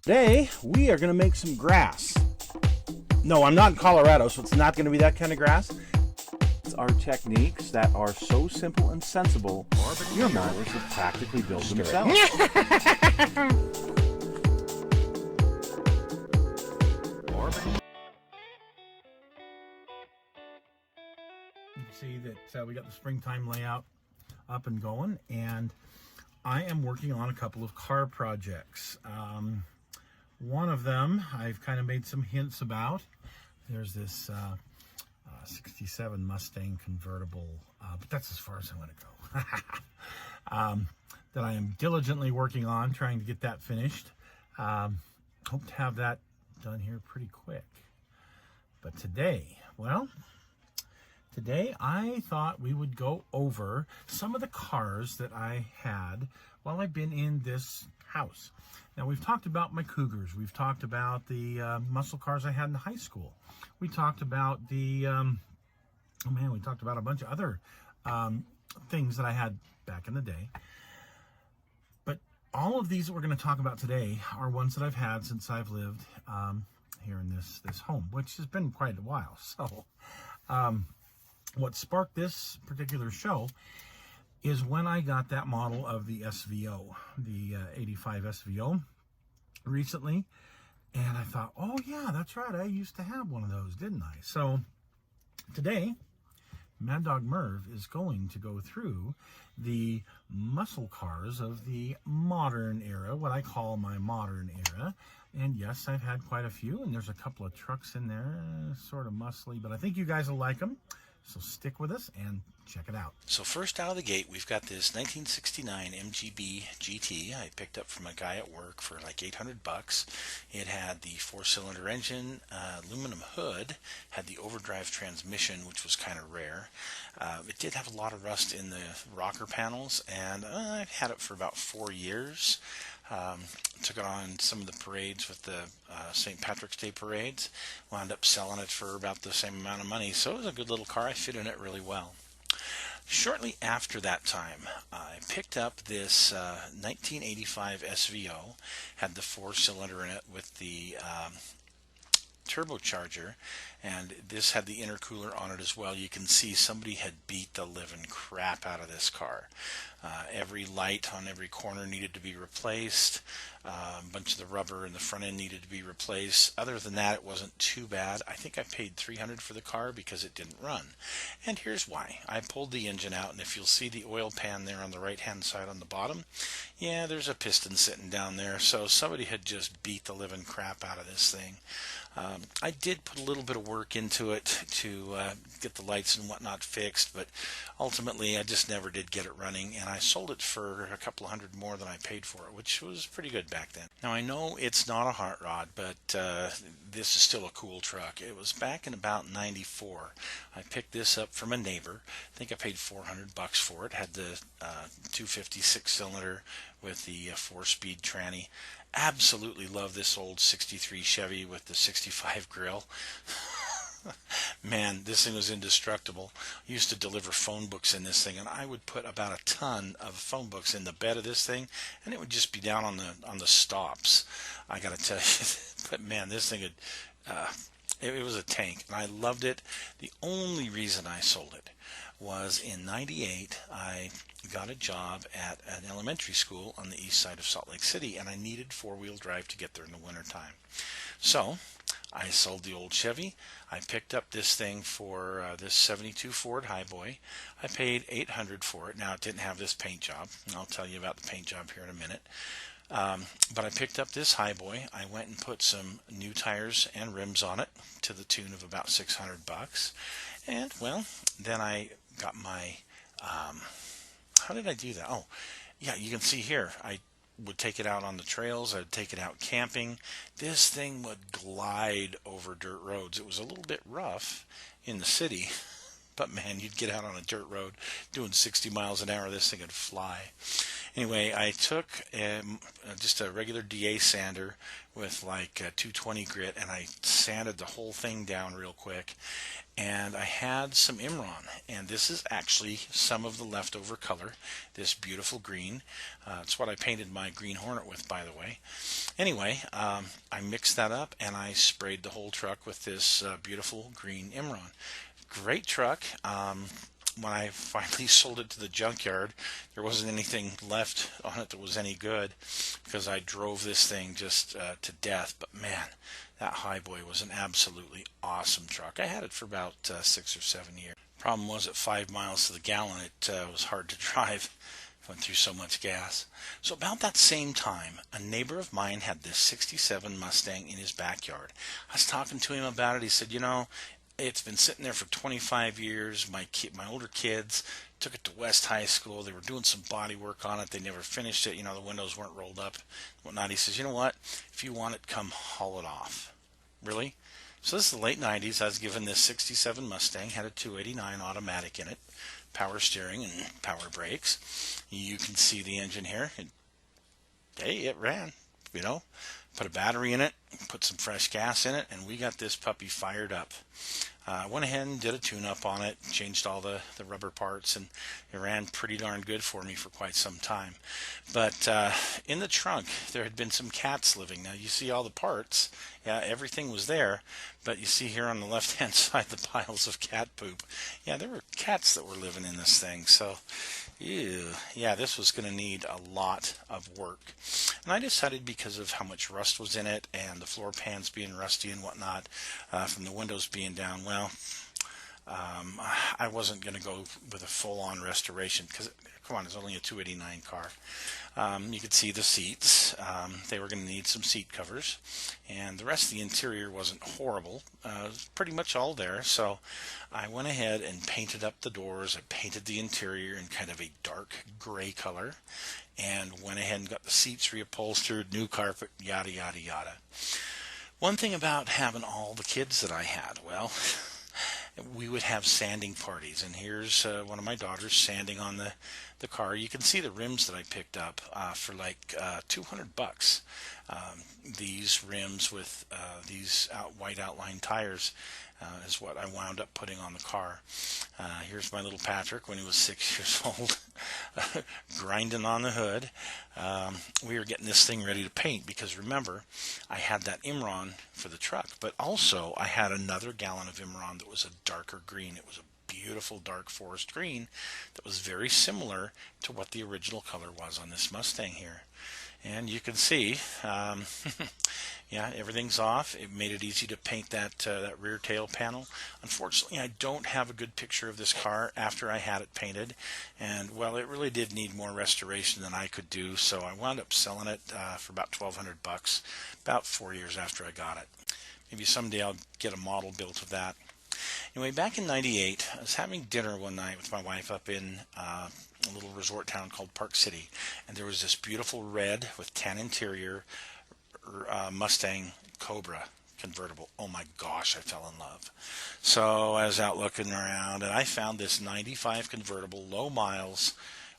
Today, we are going to make some grass. No, I'm not in Colorado, so it's not going to be that kind of grass. It's our techniques that are so simple and sensible, your miners have practically built themselves. You can see that we got the springtime layout up and going, and I am working on a couple of car projects. One of them I've kind of made some hints about. There's this 67 Mustang convertible, but that's as far as I'm going to go. That I am diligently working on, trying to get that finished. Hope to have that done here pretty quick. But today I thought we would go over some of the cars that I had while I've been in this house. Now, we've talked about my Cougars. We've talked about the muscle cars I had in high school. We talked about the, we talked about a bunch of other things that I had back in the day. But all of these that we're going to talk about today are ones that I've had since I've lived here in this home, which has been quite a while. So, what sparked this particular show is when I got that model of the SVO, the 85 SVO recently, and I thought, oh yeah, that's right, I used to have one of those, didn't I? So today, Mad Dog Merv is going to go through the muscle cars of the modern era, what I call my modern era. And yes, I've had quite a few, and there's a couple of trucks in there, sort of muscly, but I think you guys will like them. So stick with us and check it out. So first out of the gate, we've got this 1969 MGB GT I picked up from a guy at work for like 800 bucks. It had the 4-cylinder engine, aluminum hood, had the overdrive transmission, which was kind of rare. It did have a lot of rust in the rocker panels, and I've had it for about 4 years. Took it on some of the parades with the St. Patrick's Day parades. Wound up selling it for about the same amount of money. So it was a good little car. I fit in it really well. Shortly after that time, I picked up this 1985 SVO. Had the 4-cylinder in it with the turbocharger, and this had the intercooler on it as well. You can see somebody had beat the living crap out of this car. Every light on every corner needed to be replaced. A bunch of the rubber in the front end needed to be replaced. Other than that, it wasn't too bad. I think I paid $300 for the car because it didn't run. And here's why. I pulled the engine out, and if you'll see the oil pan there on the right hand side on the bottom, yeah, there's a piston sitting down there. So somebody had just beat the living crap out of this thing. I did put a little bit of work into it to get the lights and whatnot fixed, but ultimately I just never did get it running, and I sold it for a couple of $100 more than I paid for it, which was pretty good back then. Now, I know it's not a hot rod, but this is still a cool truck. It was back in about 94. I picked this up from a neighbor. I think I paid $400 for it. Had the 250 6-cylinder with the 4-speed tranny. Absolutely love this old 63 Chevy with the 65 grill. Man, this thing was indestructible. I used to deliver phone books in this thing, and I would put about a ton of phone books in the bed of this thing, and it would just be down on the stops. I gotta tell you, but man, this thing it was a tank, and I loved it. The only reason I sold it was in '98. I got a job at an elementary school on the east side of Salt Lake City, and I needed 4-wheel drive to get there in the wintertime. So I sold the old Chevy. I picked up this thing for this 72 Ford Highboy. I paid $800 for it. Now, it didn't have this paint job, and I'll tell you about the paint job here in a minute. But I picked up this Highboy. I went and put some new tires and rims on it to the tune of about $600. And, well, then I got my... how did I do that? Oh, yeah, you can see here. I would take it out on the trails. I'd take it out camping. This thing would glide over dirt roads. It was a little bit rough in the city, but man, you'd get out on a dirt road doing 60 miles an hour. This thing would fly. Anyway, I took just a regular DA sander with like 220 grit, and I sanded the whole thing down real quick. And I had some Imron, and this is actually some of the leftover color, this beautiful green. It's what I painted my Green Hornet with, by the way. Anyway, I mixed that up and I sprayed the whole truck with this beautiful green Imron. Great truck. When I finally sold it to the junkyard, there wasn't anything left on it that was any good because I drove this thing just to death. But man, that Highboy was an absolutely awesome truck. I had it for about 6 or 7 years. Problem was at 5 miles to the gallon, it was hard to drive. Went through so much gas. So about that same time, a neighbor of mine had this 67 Mustang in his backyard. I was talking to him about it. He said, you know, it's been sitting there for 25 years. My older kids took it to West High School. They were doing some body work on it. They never finished it. You know, the windows weren't rolled up, whatnot. He says, you know what? If you want it, come haul it off. Really? So this is the late 90s. I was given this 67 Mustang, had a 289 automatic in it, power steering and power brakes. You can see the engine here. It ran, you know. Put a battery in it, put some fresh gas in it, and we got this puppy fired up. I went ahead and did a tune-up on it, changed all the rubber parts, and it ran pretty darn good for me for quite some time. But in the trunk, there had been some cats living. Now, you see all the parts. Yeah, everything was there. But you see here on the left-hand side the piles of cat poop. Yeah, there were cats that were living in this thing. So, ew. Yeah, this was going to need a lot of work. And I decided because of how much rust was in it and the floor pans being rusty and whatnot from the windows being down, well, I wasn't going to go with a full-on restoration because, come on, it's only a 289 car. You could see the seats. They were going to need some seat covers. And the rest of the interior wasn't horrible. It was pretty much all there. So I went ahead and painted up the doors. I painted the interior in kind of a dark gray color. And went ahead and got the seats reupholstered, new carpet, yada, yada, yada. One thing about having all the kids that I had, well, we would have sanding parties, and here's one of my daughters sanding on the car. You can see the rims that I picked up for like $200. These rims with these white outline tires is what I wound up putting on the car. Here's my little Patrick when he was 6 years old, grinding on the hood. We were getting this thing ready to paint because remember, I had that Imron for the truck, but also I had another gallon of Imron that was a darker green. It was a beautiful dark forest green that was very similar to what the original color was on this Mustang here. And you can see, yeah, everything's off. It made it easy to paint that rear tail panel. Unfortunately, I don't have a good picture of this car after I had it painted. And, well, it really did need more restoration than I could do, so I wound up selling it for about $1,200, about 4 years after I got it. Maybe someday I'll get a model built of that. Anyway, back in '98, I was having dinner one night with my wife up in a little resort town called Park City, and there was this beautiful red with tan interior Mustang Cobra convertible. Oh my gosh, I fell in love. So I was out looking around, and I found this '95 convertible, low miles,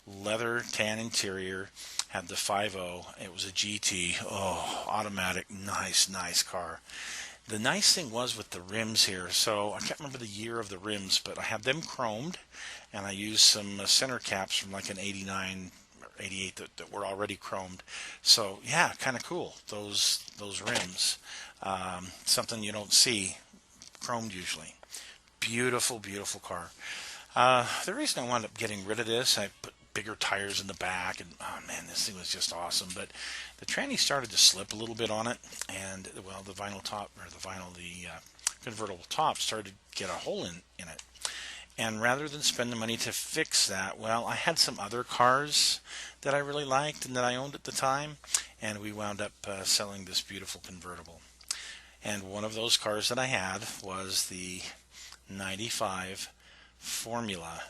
leather tan interior, had the 5.0. It was a GT. Oh, automatic, nice car. The nice thing was with the rims here, so I can't remember the year of the rims, but I had them chromed, and I used some center caps from like an 89 or 88 that were already chromed. So yeah, kind of cool, those rims. Something you don't see chromed usually. Beautiful car. The reason I wound up getting rid of this, I put bigger tires in the back, and oh man, this thing was just awesome. But the tranny started to slip a little bit on it, and well, the convertible top started to get a hole in it. And rather than spend the money to fix that, well, I had some other cars that I really liked and that I owned at the time, and we wound up selling this beautiful convertible. And one of those cars that I had was the '95 Formula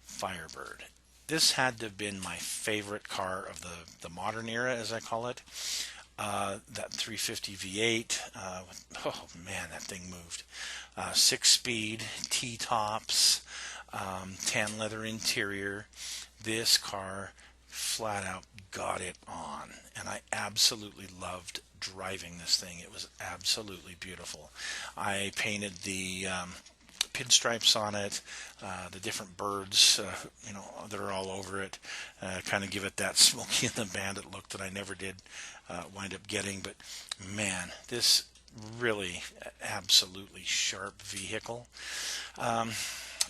Firebird. This had to have been my favorite car of the modern era, as I call it. That 350 V8, oh man, that thing moved. 6-speed, T-tops, tan leather interior. This car flat out got it on, and I absolutely loved driving this thing. It was absolutely beautiful. I painted the pinstripes on it, the different birds, that are all over it, kind of give it that Smokey and the Bandit look that I never did wind up getting. But man, this really absolutely sharp vehicle.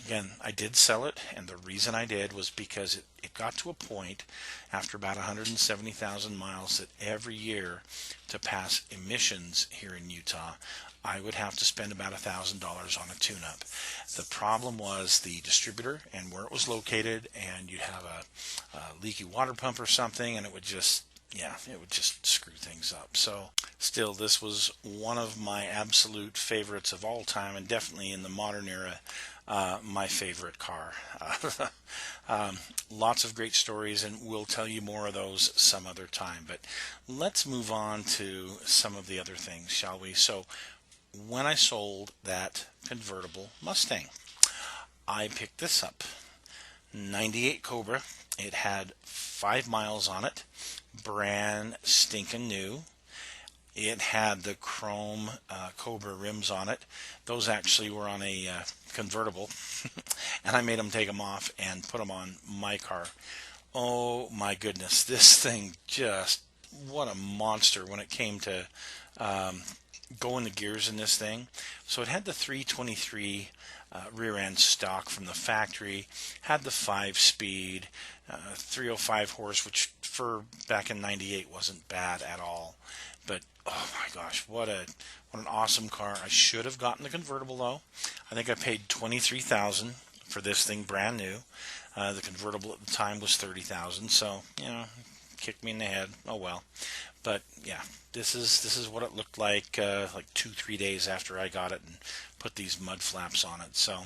Again, I did sell it, and the reason I did was because it got to a point after about 170,000 miles that every year to pass emissions here in Utah, I would have to spend about $1,000 on a tune-up. The problem was the distributor and where it was located, and you'd have a leaky water pump or something, and it would just screw things up. So still, this was one of my absolute favorites of all time, and definitely in the modern era, my favorite car. Lots of great stories, and we'll tell you more of those some other time. But let's move on to some of the other things, shall we? So when I sold that convertible Mustang, I picked this up. 98 Cobra. It had 5 miles on it. Brand stinking new. It had the chrome Cobra rims on it. Those actually were on a convertible, and I made them take them off and put them on my car. Oh my goodness, this thing just, what a monster when it came to going the gears in this thing. So it had the 323 rear end stock from the factory, had the 5-speed, 305 horse, which for back in 98 wasn't bad at all. But oh my gosh, what an awesome car. I should have gotten the convertible though. I think I paid $23,000 for this thing brand new. The convertible at the time was $30,000, so kicked me in the head. Oh well. But yeah, this is what it looked like 2-3 days after I got it and put these mud flaps on it. So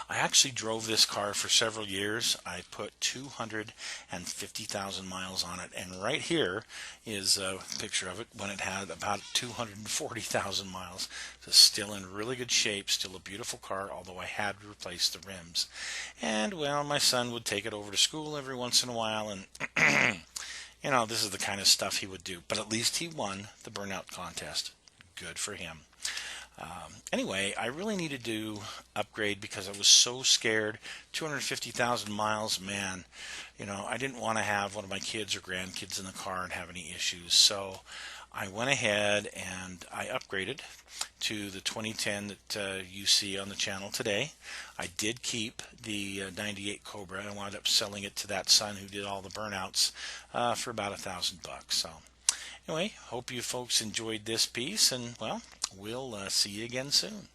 I actually drove this car for several years. I put 250,000 miles on it, and right here is a picture of it when it had about 240,000 miles. So still in really good shape, still a beautiful car, although I had replaced the rims. And well, my son would take it over to school every once in a while, and this is the kind of stuff he would do. But at least he won the burnout contest. Good for him. Anyway, I really needed to upgrade because I was so scared. 250,000 miles, man. I didn't want to have one of my kids or grandkids in the car and have any issues. So I went ahead and I upgraded to the 2010 that you see on the channel today. I did keep the 98 Cobra. I wound up selling it to that son who did all the burnouts for about $1,000. So anyway, hope you folks enjoyed this piece, and well, we'll see you again soon.